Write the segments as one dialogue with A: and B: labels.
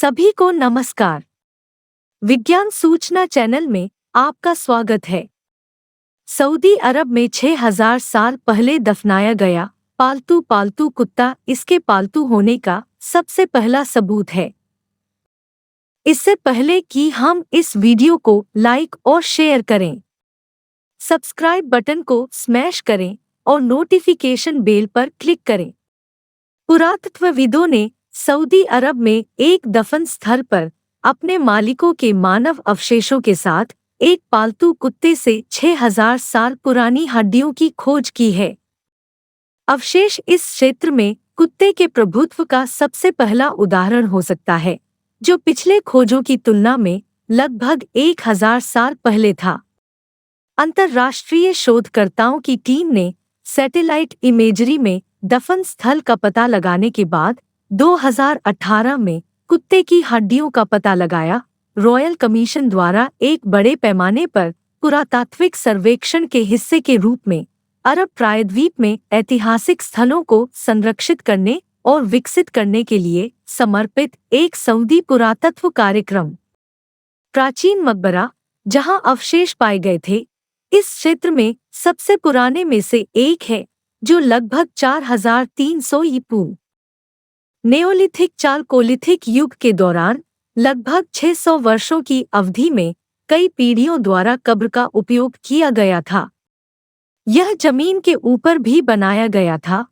A: सभी को नमस्कार। विज्ञान सूचना चैनल में आपका स्वागत है। सऊदी अरब में 6000 साल पहले दफनाया गया पालतू कुत्ता इसके पालतू होने का सबसे पहला सबूत है। इससे पहले कि हम इस वीडियो को लाइक और शेयर करें, सब्सक्राइब बटन को स्मैश करें और नोटिफिकेशन बेल पर क्लिक करें। पुरातत्वविदों ने सऊदी अरब में एक दफन स्थल पर अपने मालिकों के मानव अवशेषों के साथ एक पालतू कुत्ते से 6000 साल पुरानी हड्डियों की खोज की है। अवशेष इस क्षेत्र में कुत्ते के प्रभुत्व का सबसे पहला उदाहरण हो सकता है, जो पिछले खोजों की तुलना में लगभग 1000 साल पहले था। अंतर्राष्ट्रीय शोधकर्ताओं की टीम ने सैटेलाइट इमेजरी में दफन स्थल का पता लगाने के बाद 2018 में कुत्ते की हड्डियों का पता लगाया। रॉयल कमीशन द्वारा एक बड़े पैमाने पर पुरातात्विक सर्वेक्षण के हिस्से के रूप में अरब प्रायद्वीप में ऐतिहासिक स्थलों को संरक्षित करने और विकसित करने के लिए समर्पित एक सऊदी पुरातत्व कार्यक्रम। प्राचीन मकबरा जहां अवशेष पाए गए थे, इस क्षेत्र में सबसे पुराने में से एक है, जो लगभग 4300 ईपू नेओलिथिक चालकोलिथिक युग के दौरान लगभग 600 वर्षों की अवधि में कई पीढ़ियों द्वारा कब्र का उपयोग किया गया था। यह जमीन के ऊपर भी बनाया गया था,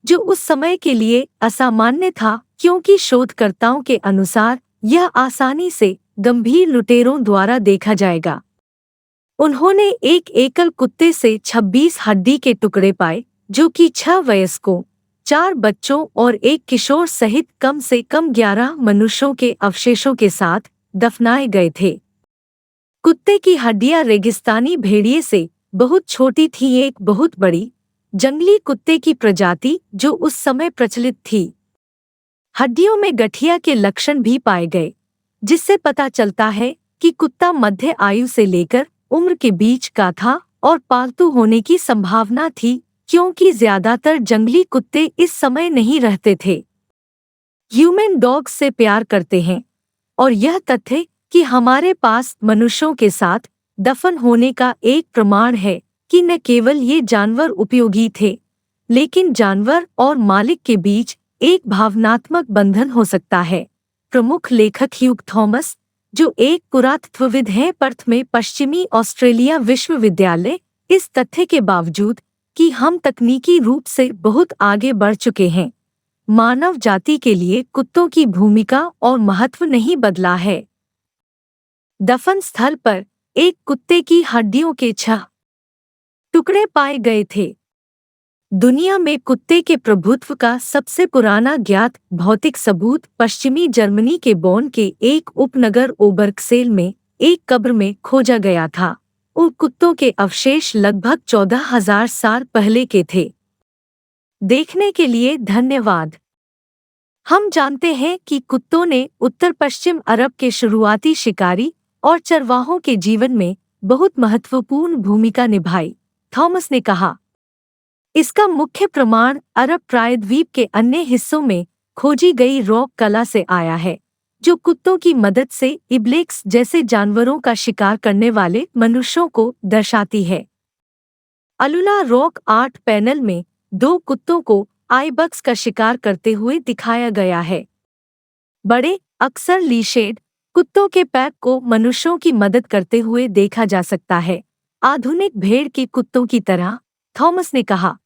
A: जो उस समय के लिए असामान्य था, क्योंकि शोधकर्ताओं के अनुसार यह आसानी से गंभीर लुटेरों द्वारा देखा जाएगा। उन्होंने एक एकल कुत्ते से 26 हड्डी के टुकड़े पाए, जो कि 6 वयस्कों, 4 बच्चों और एक किशोर सहित कम से कम 11 मनुष्यों के अवशेषों के साथ दफनाए गए थे। कुत्ते की हड्डियां रेगिस्तानी भेड़िए से बहुत छोटी थी, एक बहुत बड़ी जंगली कुत्ते की प्रजाति जो उस समय प्रचलित थी। हड्डियों में गठिया के लक्षण भी पाए गए, जिससे पता चलता है कि कुत्ता मध्य आयु से लेकर उम्र के बीच का था और पालतू होने की संभावना थी, क्योंकि ज्यादातर जंगली कुत्ते इस समय नहीं रहते थे। ह्यूमन डॉग्स से प्यार करते हैं, और यह तथ्य कि हमारे पास मनुष्यों के साथ दफन होने का एक प्रमाण है कि न केवल ये जानवर उपयोगी थे, लेकिन जानवर और मालिक के बीच एक भावनात्मक बंधन हो सकता है। प्रमुख लेखक ह्यूग थॉमस, जो एक पुरातत्वविद हैं, पर्थ में पश्चिमी ऑस्ट्रेलिया विश्वविद्यालय, इस तथ्य के बावजूद कि हम तकनीकी रूप से बहुत आगे बढ़ चुके हैं, मानव जाति के लिए कुत्तों की भूमिका और महत्व नहीं बदला है। दफन स्थल पर एक कुत्ते की हड्डियों के 6 टुकड़े पाए गए थे। दुनिया में कुत्ते के प्रभुत्व का सबसे पुराना ज्ञात भौतिक सबूत पश्चिमी जर्मनी के बोन के एक उपनगर ओबर्गसेल में एक कब्र में खोजा गया था। उन कुत्तों के अवशेष लगभग 14000 साल पहले के थे। देखने के लिए धन्यवाद। हम जानते हैं कि कुत्तों ने उत्तर पश्चिम अरब के शुरुआती शिकारी और चरवाहों के जीवन में बहुत महत्वपूर्ण भूमिका निभाई, थॉमस ने कहा। इसका मुख्य प्रमाण अरब प्रायद्वीप के अन्य हिस्सों में खोजी गई रॉक कला से आया है, जो कुत्तों की मदद से इब्लेक्स जैसे जानवरों का शिकार करने वाले मनुष्यों को दर्शाती है। अलुला रॉक आर्ट पैनल में 2 कुत्तों को आइबक्स का शिकार करते हुए दिखाया गया है। बड़े, अक्सर लीशेड कुत्तों के पैक को मनुष्यों की मदद करते हुए देखा जा सकता है, आधुनिक भेड़ के कुत्तों की तरह, थॉमस ने कहा।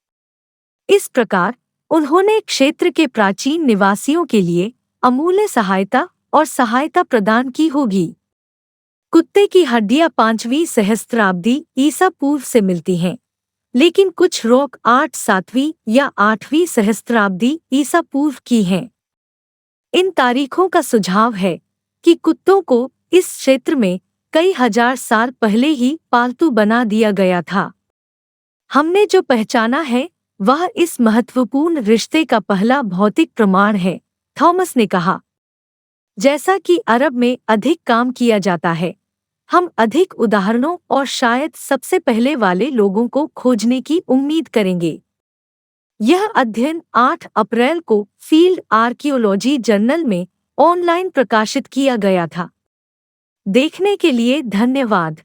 A: इस प्रकार उन्होंने क्षेत्र के प्राचीन निवासियों के लिए अमूल्य सहायता प्रदान की होगी। कुत्ते की हड्डियां 5वीं सहस्त्राब्दी ईसा पूर्व से मिलती हैं, लेकिन कुछ रॉक आर्ट 7वीं या 8वीं सहस्त्राब्दी ईसा पूर्व की हैं। इन तारीखों का सुझाव है कि कुत्तों को इस क्षेत्र में कई हजार साल पहले ही पालतू बना दिया गया था। हमने जो पहचाना है वह इस महत्वपूर्ण रिश्ते का पहला भौतिक प्रमाण है, थॉमस ने कहा। जैसा कि अरब में अधिक काम किया जाता है, हम अधिक उदाहरणों और शायद सबसे पहले वाले लोगों को खोजने की उम्मीद करेंगे। यह अध्ययन 8 अप्रैल को फील्ड आर्कियोलॉजी जर्नल में ऑनलाइन प्रकाशित किया गया था। देखने के लिए धन्यवाद।